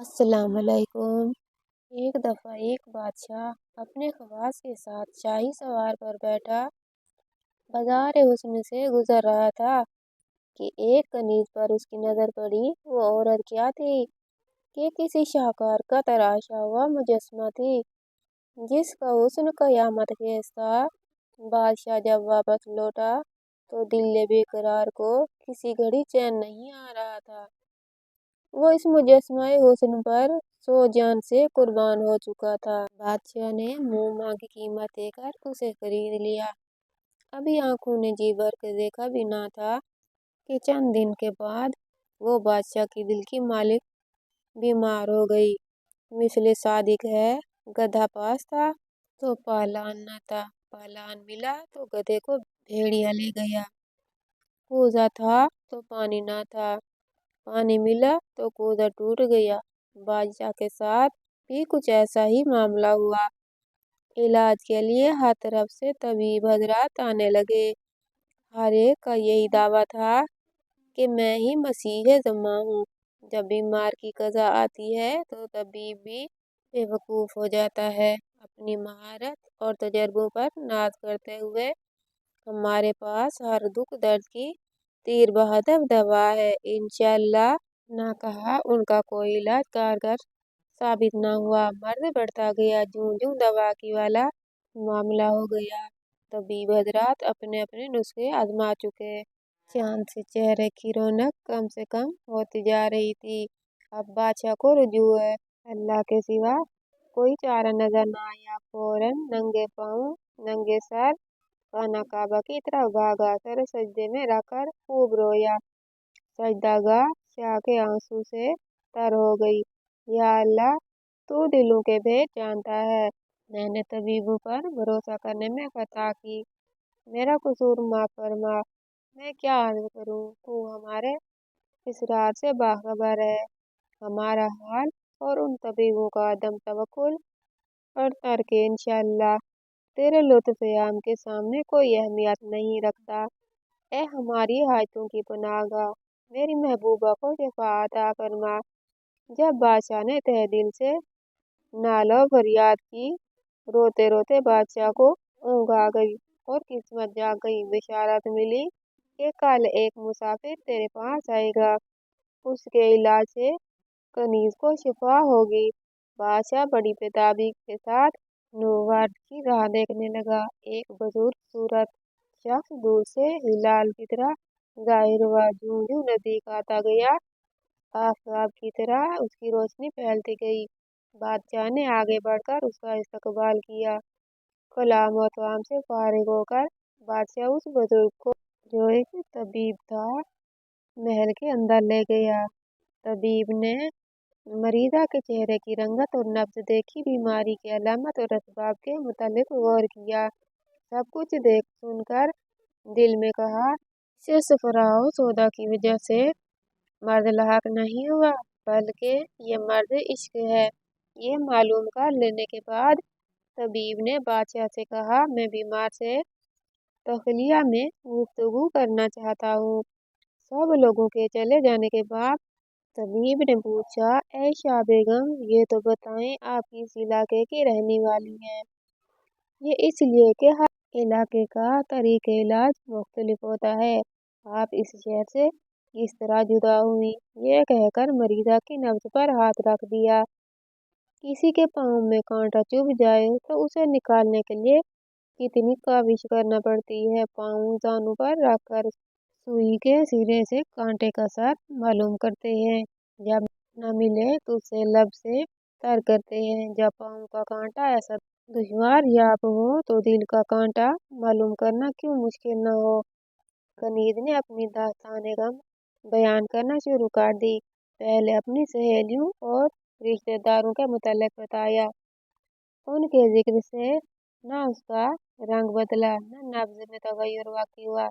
अस्सलाम वालेकुम। एक दफ़ा एक बादशाह अपने खवास के साथ शाही सवार पर बैठा बाज़ार हुस्न से गुजर रहा था कि एक कनीज पर उसकी नज़र पड़ी। वो औरत क्या थी कि किसी शाहकार का तराशा हुआ मुजस्समा थी, जिसका हुस्न क़यामत खेज था। बादशाह जब वापस लौटा तो दिल बेकरार को किसी घड़ी चैन नहीं आ रहा था। वो इस मुजस्समा हुस्न पर सौ जान से कुर्बान हो चुका था। बादशाह ने मुंह मांगी कीमत देकर उसे खरीद लिया। अभी आंखों ने जी भर के देखा भी ना था कि चंद दिन के बाद वो बादशाह की दिल की मालिक बीमार हो गई। मिसले सादिक है, गधा पास था तो पालान न था, पालान मिला तो गधे को भेड़िया ले गया। कूजा था तो पानी ना था, पानी मिला तो कूदा टूट गया। बादशाह के साथ भी कुछ ऐसा ही मामला हुआ। इलाज के लिए हर तरफ से तबीब हजरात आने लगे। हर एक का यही दावा था कि मैं ही मसीह ज़मा हूँ। जब बीमार की कज़ा आती है तो तबीब भी बेवकूफ़ हो जाता है। अपनी महारत और तजर्बों पर नाज करते हुए हमारे पास हर दुख दर्द की तीर बहादुर दवा है। इंशाअल्लाह ना कहा उनका कोई इलाज कारगर साबित ना हुआ। मर्द बढ़ता गया, जूं जूं दवा की वाला मामला हो गया। तबीब हजरात अपने अपने नुस्खे आजमा चुके। चांद से चेहरे की रौनक कम से कम होती जा रही थी। अब बादशाह को रुजू है, अल्लाह के सिवा कोई चारा नजर न आया। फौरन नंगे पाँव नंगे सर खाना काबा की तरफ भागा। सर सजदे में रखकर खूब रोया। सजदागाह से आंखें आंसू से तर हो गई। या अल्लाह, तू दिलों के भेद जानता है। मैंने तबीबों पर भरोसा करने में खता की, मेरा कसूर माफ फरमा। मैं क्या अर्ज करूं, तू हमारे इसरार से बाखबर है। हमारा हाल और उन तबीबों का अदम तवक्कुल और तर्क इंशाअल्लाह तेरे लुत्फ़ आम के सामने कोई अहमियत नहीं रखता। ए हमारी हाजतों की पनाहगाह, मेरी महबूबा को शिफा अता फरमा। जब बादशाह ने तहे दिल से नालो फरियाद की, रोते रोते बादशाह को ऊँघ आ गई और किस्मत जाग गई। बिशारत मिली कि कल एक मुसाफिर तेरे पास आएगा, उसके इलाज से कनीज को शिफा होगी। बादशाह बड़ी बेताबी के साथ नूवार्ड की राह देखने लगा। एक बुजुर्ग सूरत शख्स दूर से हिलाल की तरह जाहिर हुआ। जूं जूं नजदीक आता गया, आफताब की तरह उसकी रोशनी फैलती गई। बादशाह ने आगे बढ़कर उसका इस्तकबाल किया। कलाम और तवाम से फारिग होकर बादशाह उस बुजुर्ग को, जो एक तबीब था, महल के अंदर ले गया। तबीब ने मरीजा के चेहरे की रंगत और नब्ज देखी, बीमारी के अलामत और असबाब के मुतालिक गौर किया। सब कुछ देख सुनकर दिल में कहा, इसे सफराओ सौदा की वजह से मर्द लाहक नहीं हुआ, बल्कि ये मर्द इश्क है। ये मालूम कर लेने के बाद तबीब ने बादशाह से कहा, मैं बीमार से तखलिया में गुफ्तगू करना चाहता हूँ। सब लोगों के चले जाने के बाद तबीब ने पूछा, ऐ शाह बेगम, ये तो बताएं आप किस इलाके की रहने वाली हैं। ये इसलिए कि हर इलाके का तरीके इलाज मुख्तलिफ होता है। आप इस शहर से किस तरह जुदा हुई? ये कहकर मरीजा की नब्ज पर हाथ रख दिया। किसी के पाँव में कांटा चुभ जाए तो उसे निकालने के लिए कितनी काविश करना पड़ती है। पाँव जानू पर रखकर सुई के सिरे से कांटे का साथ मालूम करते हैं। जब न मिले तो उसे लब से तर करते हैं। जब पाँव का कांटा ऐसा दुश्वार याप हो तो दिल का कांटा मालूम करना क्यों मुश्किल न हो। कनीज ने अपनी दास्तान गम बयान करना शुरू कर दी। पहले अपनी सहेलियों और रिश्तेदारों के मुतालिक बताया। उनके जिक्र से न उसका रंग बदला, न नब्ज में तगय्युर वाक़ई हुआ।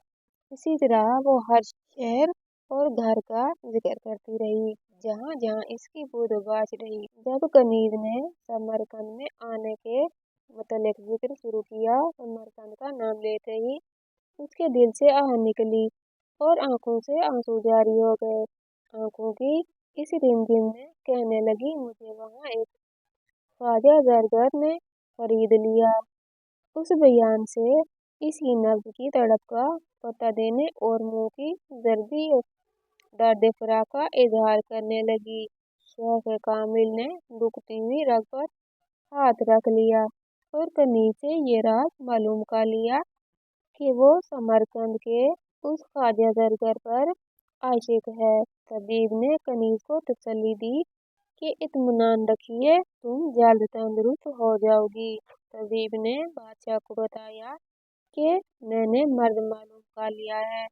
इसी तरह वो हर शहर और घर का जिक्र करती रही, जहाँ जहाँ इसकी बूद बाज रही। जब कनीज ने समरकंद में आने के मुतालिक जिक्र शुरू किया, समरकंद का नाम लेते ही उसके दिल से आह निकली और आंखों से आंसू जारी हो गए। आंखों की इस रिमझिम में कहने लगी, मुझे वहाँ एक ख्वाजा ज़रगर ने खरीद लिया। उस बयान से इसकी नब्ज़ की धड़क का पता देने और मुंह की जर्दी दर्द फराक का इजहार करने लगी। शेख कामिल ने दुखती हुई रग पर हाथ रख लिया और कनीज से ये राज मालूम कर लिया कि वो समरकंद के उस ख्वाजा ज़रगर पर आशिक है। तबीब ने कनीज को तसल्ली दी कि इत्मीनान रखिए, तुम जल्द तंदुरुस्त हो जाओगी। तबीब ने बादशाह को बताया कि मैंने मर्द मालूम कर लिया है,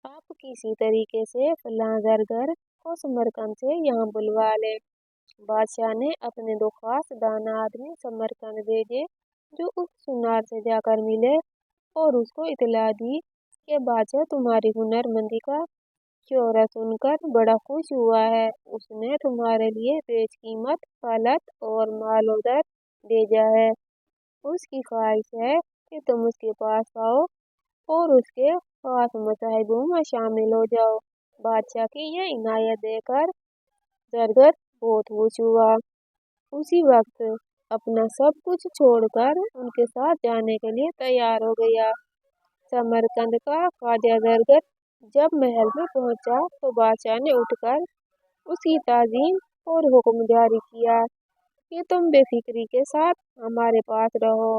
आप किसी तरीके से फलां ज़रगर को समरकंद से यहाँ बुलवा ले। बादशाह ने अपने दो खास दाना आदमी समरकंद भेजे, जो उस सुनार से जाकर मिले और उसको इतला दी कि बादशाह तुम्हारी हुनरमंदी का च्योरा सुनकर बड़ा खुश हुआ है। उसने तुम्हारे लिए बेशकीमत फलत और मालोदर भेजा है। उसकी ख्वाहिश है कि तुम उसके पास आओ और उसके खास मसाहिबों में शामिल हो जाओ। बादशाह की यह इनायत देकर ज़रगर बहुत खुश हुआ। उसी वक्त अपना सब कुछ छोड़कर उनके साथ जाने के लिए तैयार हो गया। समरकंद का ख्वाजा ज़रगर जब महल में पहुंचा तो बादशाह ने उठकर उसकी ताज़ीम और हुक्म जारी किया कि तुम बेफिक्री के साथ हमारे पास रहो।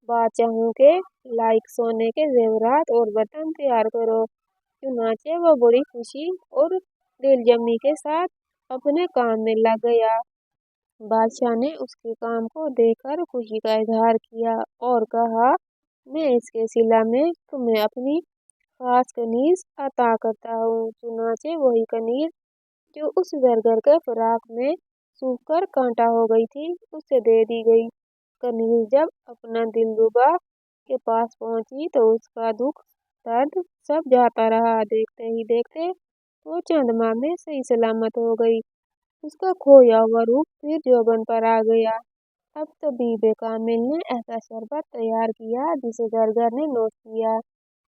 बादशाहों के लायक सोने के जेवरात और बर्तन तैयार करो। चुनाचे वो बड़ी खुशी और दिलजमी के साथ अपने काम में लग गया। बादशाह ने उसके काम को देखकर खुशी का इजहार किया और कहा, मैं इसके सिला में तुम्हें अपनी खास कनीज अता करता हूँ। चुनाचे वही कनीज जो उस ज़रगर के फिराक में सूख कर कांटा हो गई थी, उसे दे दी गई। कनीज जब अपना दिलरुबा के पास पहुंची तो उसका दुख दर्द सब जाता रहा। देखते ही देखते वो चंद माह में सही सलामत हो गई। उसका खोया हुआ रूप फिर जोबन पर आ गया। अब तबीब कामिल ने ऐसा शरबत तैयार किया जिसे ज़रगर ने नोश किया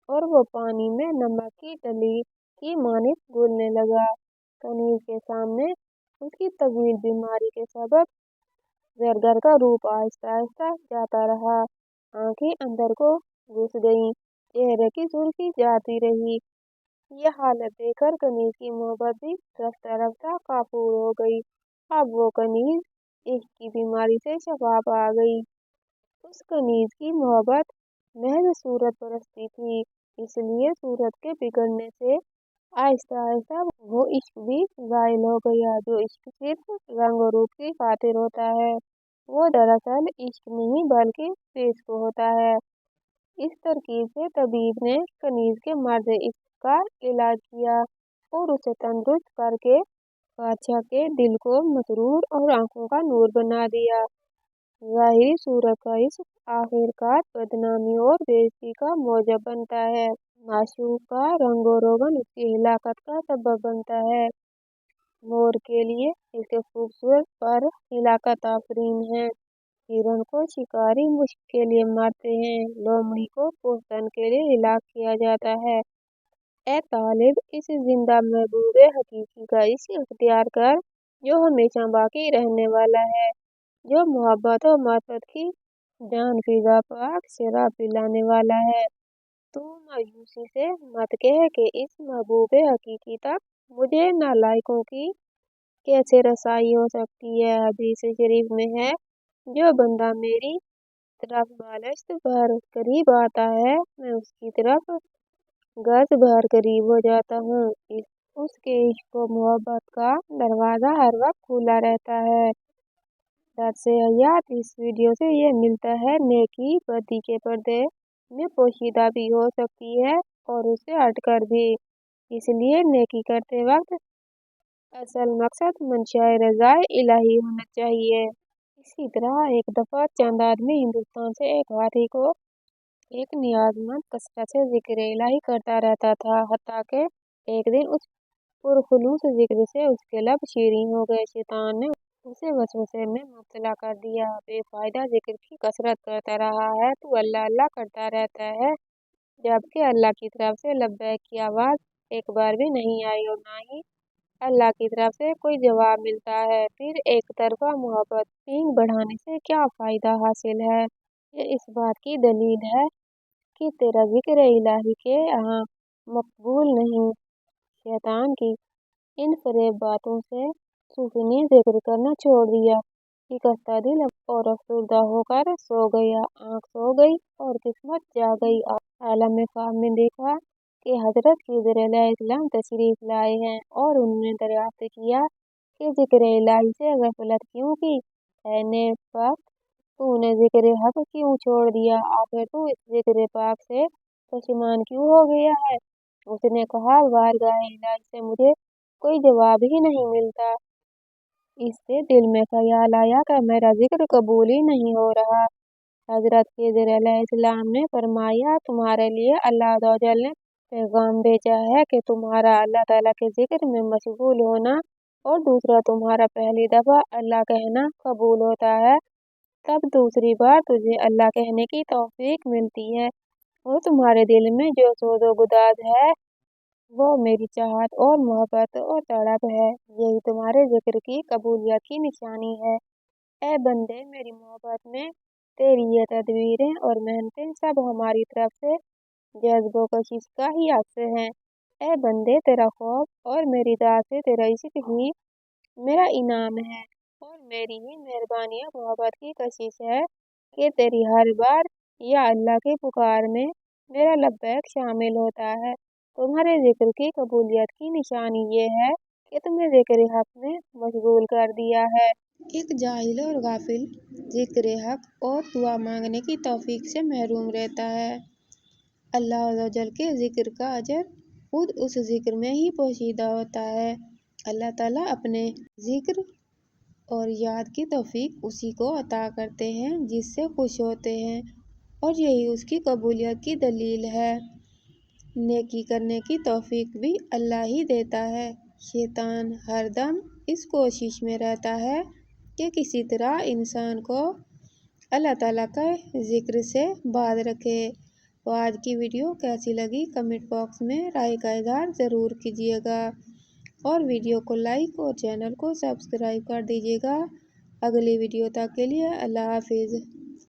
और वो पानी में नमक की डली की मानित घुलने लगा। कनीज के सामने उसकी तवील बीमारी के सबब ज़रगर का रूप आहिस्ता आहिस्ता जाता रहा। आंखें अंदर को घुस गईं, चेहरे की सुर्खी जाती रही। यह हालत देखकर कनीज की मोहब्बत भी रफ्ता रफ्ता काफूर हो गई। अब वो कनीज इश्क की बीमारी से शफा पा गई। उस कनीज की मोहब्बत महज सूरत परस्ती थी, इसलिए सूरत के बिगड़ने से आहिस्ता आहिस्ता वो इश्क भी जायल हो गया। जो इश्क सिर्फ रंग और रूप की खातिर होता है, वो दरअसल इश्क नहीं बल्कि इश्क होता है। इस तरकीब से तबीब ने कनीज के मर्द इश्क का इलाज किया और उसे तंदुरुस्त करके बादशाह के दिल को मसरूर और आंखों का नूर बना दिया। ज़ाहिरी सूरत का इश्क आखिरकार बदनामी और बेइज्जती का मौजब बनता है। माशूक का रंगो रोगन उसकी हिलाकत का सबब बनता है। मोर के लिए इसके खूबसूरत पर हिलाकत आफरीन है। हिरन को शिकारी मुश्क के लिए मारते हैं, लोमड़ी को पोषण के लिए हिलाक किया जाता है। ए तालिब, इस जिंदा महबूबे हकीकी का इश्क इख्तियार कर, जो हमेशा बाकी रहने वाला है, जो मोहब्बत और मार्फत की जान फिजा पाक शराब पिलाने वाला है। तू मायूसी से मत कह कि इस महबूबे हकीकी तक मुझे नालायकों की कैसे रसाई हो सकती है। हदीस शरीफ में है, जो बंदा मेरी तरफ बालश्त भर करीब आता है, मैं उसकी तरफ गज भर करीब हो जाता हूँ। उसके इश्क व मोहब्बत का दरवाज़ा हर वक्त खुला रहता है। दर्से हयात इस वीडियो से ये मिलता है, नेकी बदी के पर्दे में पोशीदा भी हो सकती है और उससे हटकर भी, इसलिए नेकी करते वक्त असल मकसद मंशाए रज़ाए इलाही होना चाहिए। इसी तरह एक दफ़ा चंद आदमी हिंदुस्तान से एक हाथी को एक नियाजमंद कसरत से जिक्र इलाही करता रहता था, हत्ता के एक दिन उस पुरखुलूस जिक्र से उसके लब शीरीं हो गए। शैतान ने उसे वसवसे में मुब्तला कर दिया। बेफायदा जिक्र की कसरत करता रहा है, तू अल्लाह अल्लाह करता रहता है, जबकि अल्लाह की तरफ से लब्बैक की आवाज़ एक बार भी नहीं आई और ना ही अल्लाह की तरफ से कोई जवाब मिलता है, फिर एक तरफा मोहब्बत पींग बढ़ाने से क्या फायदा हासिल है। ये इस बात की दलील है कि तेरा जिक्र इलाही के यहाँ मकबूल नहीं। शैतान की इन फरेब बातों से सूफी ने जिक्र करना छोड़ दिया। शिकस्ता दिल और अफसरदा होकर सो गया। आँख सो गई और किस्मत जा गई। आलम ख्वाब में देखा कि हजरत खिज़र अलैहिस्सलाम तशरीफ लाए हैं और उन्होंने दरियाफ्त किया कि जिक्र इलाही से गफलत क्यों की। ऐ नेक तूने जिक्र हक क्यों छोड़ दिया। आखिर तू इस जिक्र पाक से पशेमान क्यों हो गया है। उसने कहा, बारगाह इलाही से मुझे कोई जवाब ही नहीं मिलता। इससे दिल में ख्याल आया कि मेरा जिक्र कबूल ही नहीं हो रहा। हजरत खिज़र अलैहिस्सलाम ने फरमाया, तुम्हारे लिए अल्लाह अज़्ज़वजल ने पैगाम भेजा है कि तुम्हारा अल्लाह ताला के जिक्र में मशगूल होना और दूसरा तुम्हारा पहली दफा अल्लाह कहना कबूल होता है, तब दूसरी बार तुझे अल्लाह कहने की तौफीक मिलती है और तुम्हारे दिल में जो सोज़ो गुदाज है वो मेरी चाहत और मोहब्बत और तड़प है। यही तुम्हारे जिक्र की कबूलियत की निशानी है। ऐ बंदे, मेरी मोहब्बत में तेरी ये तदबीरें और मेहनतें सब हमारी तरफ से जज्बो कशिश का ही अक्स हैं। ऐ बंदे, तेरा खौफ और मेरी दाद से तेरा इश्क ही मेरा इनाम है और मेरी ही मेहरबानियाँ मोहब्बत की कशिश है कि तेरी हर बार या अल्लाह की पुकार में मेरा लब्बैक शामिल होता है। तुम्हारे जिक्र की कबूलियत की निशानी ये है कि तुम्हें जिक्र हक में मशगूल कर दिया है। एक जाहिल और गाफिल जिक्र हक और दुआ मांगने की तौफीक से महरूम रहता है। अल्लाह अज़्ज़वजल के जिक्र का अजर खुद उस जिक्र में ही पोशीदा होता है। अल्लाह ताला अपने जिक्र और याद की तौफीक उसी को अता करते हैं जिससे खुश होते हैं और यही उसकी कबूलियत की दलील है। नेकी करने की तौफीक भी अल्लाह ही देता है। शैतान हरदम इस कोशिश में रहता है कि किसी तरह इंसान को अल्लाह ताला का जिक्र से बाध रखे। तो आज की वीडियो कैसी लगी कमेंट बॉक्स में राय का इज़हार ज़रूर कीजिएगा और वीडियो को लाइक और चैनल को सब्सक्राइब कर दीजिएगा। अगली वीडियो तक के लिए अल्लाह हाफिज़।